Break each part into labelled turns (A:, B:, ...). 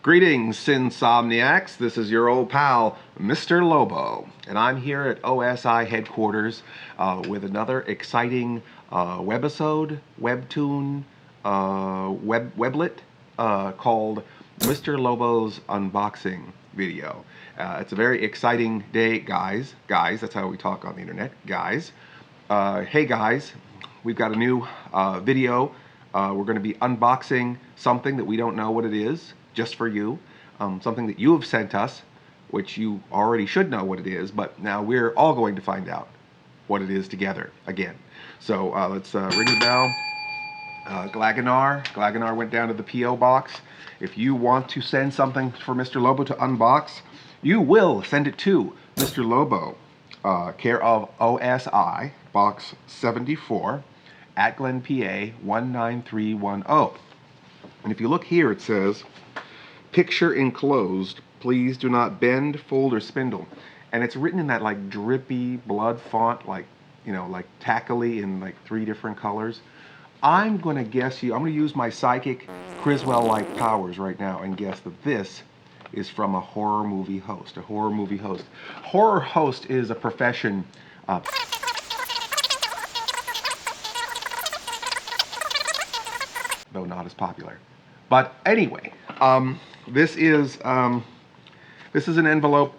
A: Greetings, Insomniacs. This is your old pal, Mr. Lobo, and I'm here at OSI headquarters with another exciting webisode, webtoon, weblet called Mr. Lobo's unboxing video. It's a very exciting day, guys. Guys, that's how we talk on the internet, guys. Hey guys, we've got a new video. We're going to be unboxing something that we don't know what it is, just for you. Something that you have sent us, which you already should know what it is, but now we're all going to find out what it is together again. So let's ring the bell. Glaganar went down to the P.O. box. If you want to send something for Mr. Lobo to unbox, you will send it to Mr. Lobo, care of OSI, box 74, Atglen PA 19310. And if you look here, it says, "Picture enclosed. Please do not bend, fold, or spindle." And it's written in that like drippy blood font, like, you know, like tackily in like 3 different colors. I'm going to guess I'm going to use my psychic Criswell-like powers right now and guess that this is from a horror movie host. A horror movie host. Horror host is a profession. Though not as popular. But anyway, this is an envelope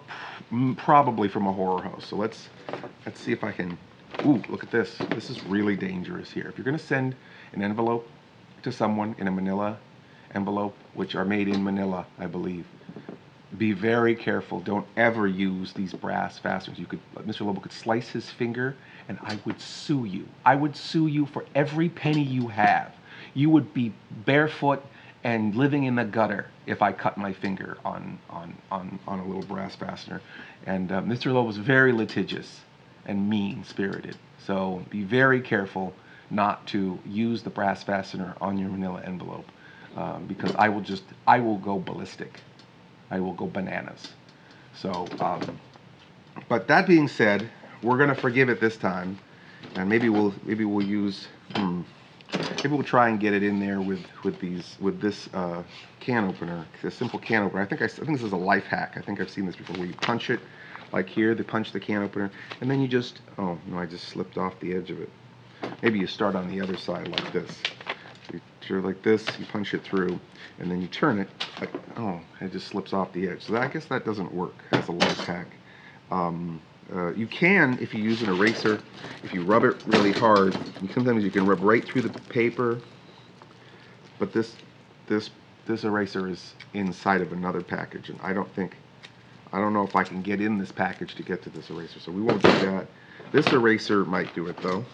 A: probably from a horror host. So let's see if I can. Ooh, look at this. This is really dangerous here. If you're going to send an envelope to someone in a manila envelope, which are made in Manila, I believe, be very careful. Don't ever use these brass fasteners. Mr. Lobo could slice his finger, and I would sue you. I would sue you for every penny you have. You would be barefoot and living in the gutter if I cut my finger on a little brass fastener. And Mr. Lobo is very litigious and mean-spirited. So be very careful not to use the brass fastener on your manila envelope, because I will go ballistic. I will go bananas. So, but that being said, we're gonna forgive it this time, and maybe we'll use. Maybe we'll try and get it in there with this can opener, a simple can opener. I think this is a life hack. I think I've seen this before, where you punch it, like here, they punch the can opener, and then you just, oh no, I just slipped off the edge of it. Maybe you start on the other side like this. So like this, you punch it through, and then you turn it, like, oh, it just slips off the edge. So I guess that doesn't work as a life hack. You can, if you use an eraser, if you rub it really hard, sometimes you can rub right through the paper, but this eraser is inside of another package, and I don't know if I can get in this package to get to this eraser, so we won't do that. This eraser might do it though.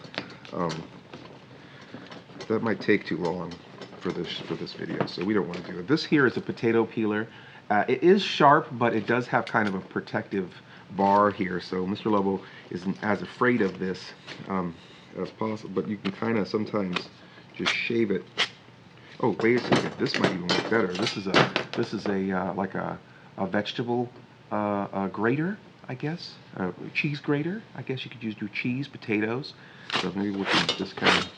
A: That might take too long for this video, so we don't want to do it. This here is a potato peeler. It is sharp, but it does have kind of a protective bar here, so Mr. Lobo isn't as afraid of this as possible, but you can kind of sometimes just shave it. Oh, wait a second, this might even work better. This is a like a vegetable grater, I guess, cheese grater. I guess you could do cheese, potatoes. So maybe we can just kind of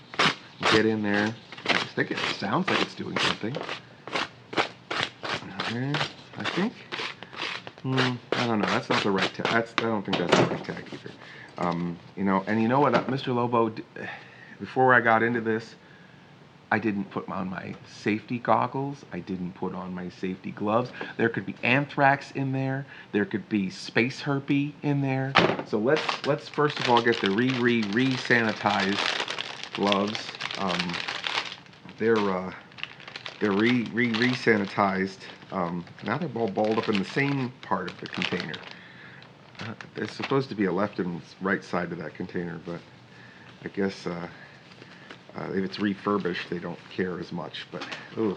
A: get in there. I think it sounds like it's doing something. I think. I don't know. That's not the right tag. I don't think that's the right tag either. You know, and you know what, Mr. Lobo, before I got into this, I didn't put on my safety goggles. I didn't put on my safety gloves. There could be anthrax in there. There could be space herpes in there. So let's first of all get the re-sanitized gloves. They're re-sanitized. Now they're all balled up in the same part of the container. There's supposed to be a left and right side to that container, but I guess if it's refurbished, they don't care as much. But oh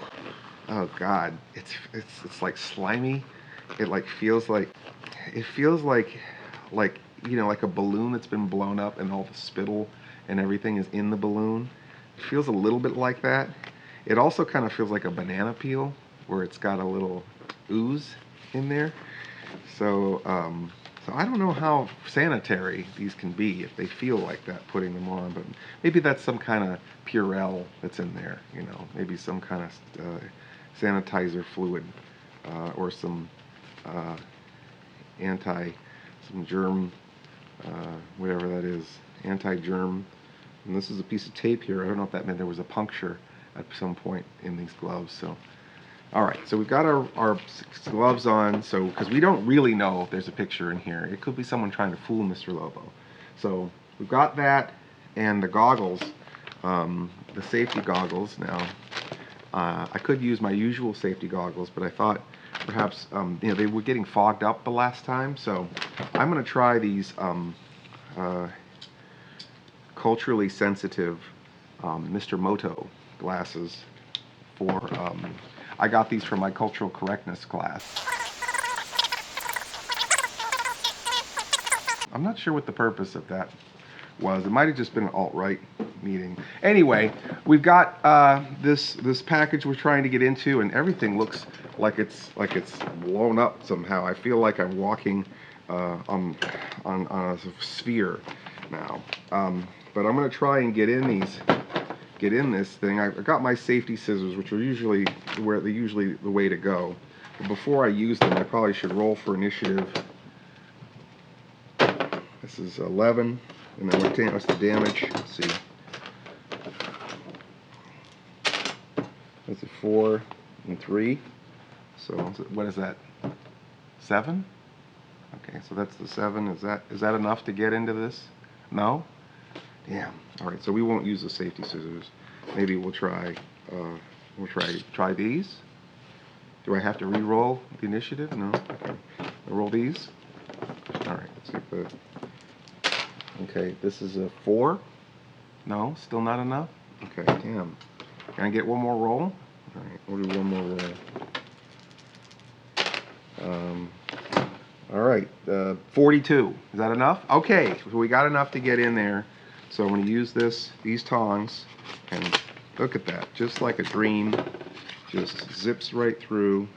A: God, it's like slimy. It feels like you know, like a balloon that's been blown up and all the spittle and everything is in the balloon. It feels a little bit like that. It also kind of feels like a banana peel, where it's got a little ooze in there. So so I don't know how sanitary these can be if they feel like that putting them on, but maybe that's some kind of Purell that's in there, you know, maybe some kind of sanitizer fluid or some some germ, whatever that is, anti-germ. And this is a piece of tape here. I don't know if that meant there was a puncture at some point in these gloves. So, all right, so we've got our gloves on. So, because we don't really know if there's a picture in here. It could be someone trying to fool Mr. Lobo. So we've got that and the goggles, the safety goggles. Now, I could use my usual safety goggles, but I thought perhaps, they were getting fogged up the last time. So I'm going to try these culturally sensitive Mr. Moto glasses for, I got these from my cultural correctness class. I'm not sure what the purpose of that was. It might have just been an alt-right meeting. Anyway, we've got this package we're trying to get into, and everything looks like it's blown up somehow. I feel like I'm walking on a sphere now. But I'm going to try and get in this thing. I've got my safety scissors, which are usually the way to go. But before I use them, I probably should roll for initiative. This is 11, and then what's the damage? Let's see. That's a 4 and 3. So what is that? 7? Okay, so that's the 7. Is that enough to get into this? No? Damn. All right, so we won't use the safety scissors. Maybe we'll try these. Do I have to re-roll the initiative? No. Okay. I'll roll these. All right. Let's see if the. Okay, this is a 4. No, still not enough. Okay, damn. Can I get one more roll? All right, we'll do one more roll. All right, 42. Is that enough? Okay, so we got enough to get in there. So I'm going to use these tongs, and look at that, just like a dream, just zips right through.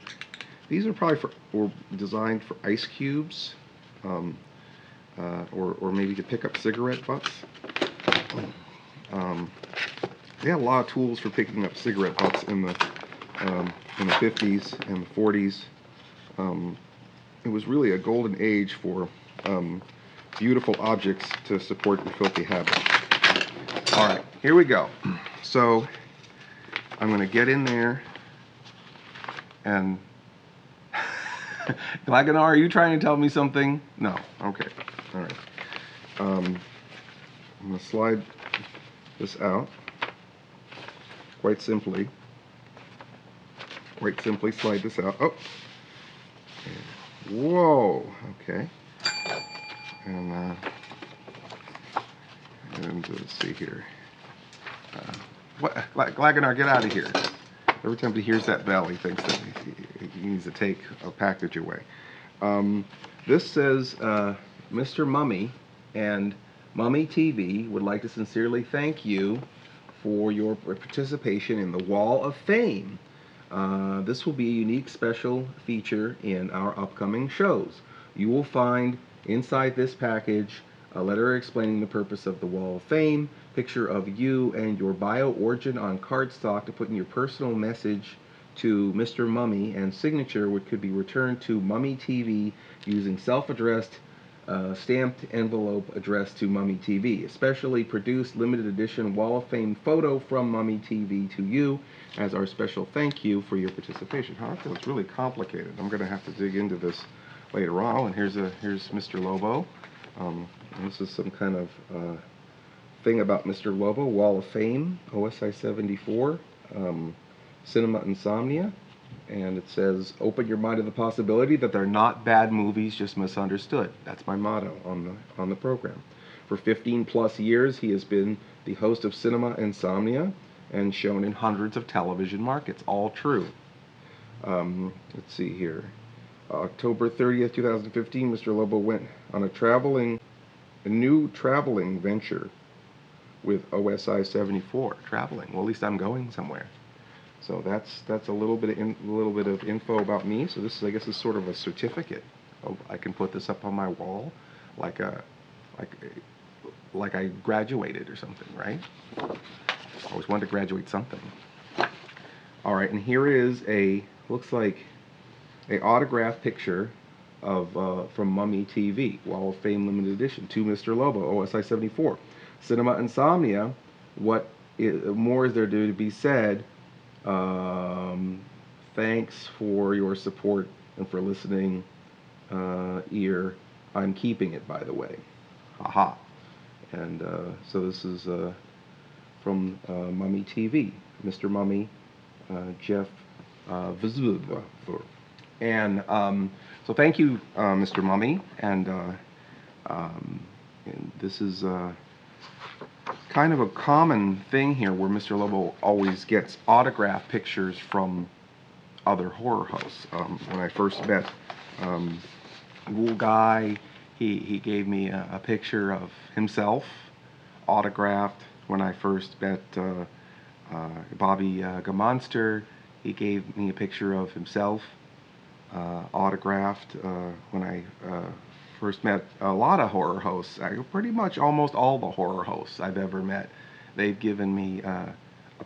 A: These are probably designed for ice cubes, or maybe to pick up cigarette butts. They had a lot of tools for picking up cigarette butts in the 50s and the 40s. It was really a golden age for beautiful objects to support your filthy habits. All right, here we go. So I'm going to get in there and Glaganar, are you trying to tell me something? No. Okay. All right. I'm going to slide this out quite simply. Slide this out. Oh. Whoa. Okay. And let's see here. What? Glaganar, get out of here. Every time he hears that bell, he thinks that he needs to take a package away. This says, Mr. Mummy and Mummy TV would like to sincerely thank you for your participation in the Wall of Fame. This will be a unique special feature in our upcoming shows. You will find inside this package a letter explaining the purpose of the Wall of Fame, picture of you and your bio origin on cardstock to put in your personal message to Mr. Mummy, and signature which could be returned to Mummy TV using self-addressed stamped envelope addressed to Mummy TV. Especially produced limited edition Wall of Fame photo from Mummy TV to you as our special thank you for your participation. Huh? It's really complicated. I'm going to have to dig into this later on. And here's Mr. Lobo. This is some kind of thing about Mr. Lobo, Wall of Fame, OSI 74, Cinema Insomnia, and it says, open your mind to the possibility that they're not bad movies, just misunderstood. That's my motto on the program. For 15 plus years, he has been the host of Cinema Insomnia and shown in hundreds of television markets. All true. Let's see here. October 30th, 2015, Mr. Lobo went on a new traveling venture with OSI 74. Traveling. Well, at least I'm going somewhere. So that's a little bit of info about me. So this is, I guess, is sort of a certificate. I can put this up on my wall, like I graduated or something, right? I always wanted to graduate something. All right, and here is looks like a autographed picture of from Mummy TV, Wall of Fame limited edition, to Mr. Lobo, OSI 74. Cinema Insomnia, more is there to be said? Thanks for your support and for listening, ear. I'm keeping it, by the way. Haha. And so this is from Mummy TV, Mr. Mummy, Jeff Vizbuva. And so thank you, Mr. Mummy. And this is kind of a common thing here where Mr. Lobo always gets autographed pictures from other horror hosts. When I first met Ghoul Guy, he gave me a picture of himself, autographed. When I first met Bobby Gamonster, he gave me a picture of himself, autographed. When I first met a lot of horror hosts, pretty much almost all the horror hosts I've ever met, they've given me a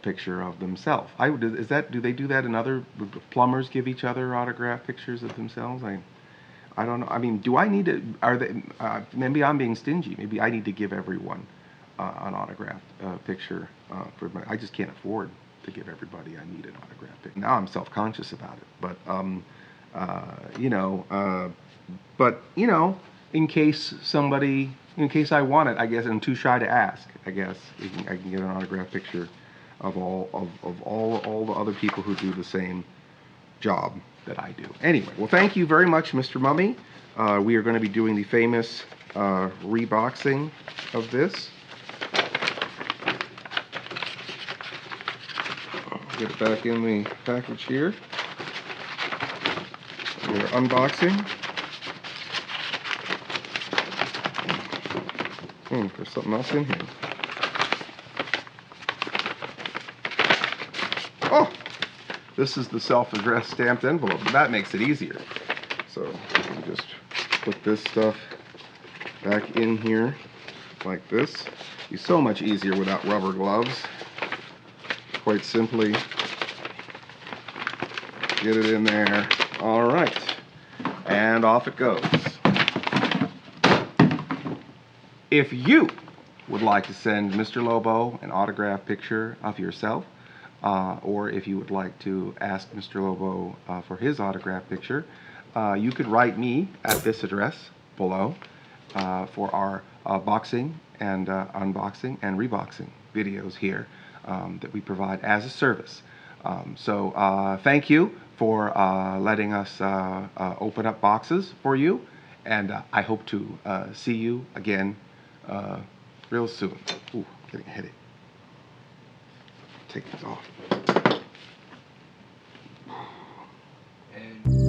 A: picture of themselves. Do they do that in other, plumbers give each other autographed pictures of themselves? I don't know. I mean, do I need to, maybe I'm being stingy. Maybe I need to give everyone an autographed picture I just can't afford to give everybody I need an autographed picture. Now I'm self-conscious about it, but in case I want it, I guess, I'm too shy to ask, I guess I can get an autographed picture of all the other people who do the same job that I do. Anyway, well, thank you very much, Mr. Mummy. We are going to be doing the famous reboxing of this. Get it back in the package here. We're unboxing. There's something else in here. Oh! This is the self-addressed stamped envelope. That makes it easier. So you can just put this stuff back in here like this. It's so much easier without rubber gloves. Quite simply get it in there. All right, and off it goes. If you would like to send Mr. Lobo an autographed picture of yourself, or if you would like to ask Mr. Lobo for his autographed picture, you could write me at this address below for our boxing and unboxing and reboxing videos here that we provide as a service. So thank you for letting us open up boxes for you, and I hope to see you again real soon. Ooh, getting a headache. Take these off. And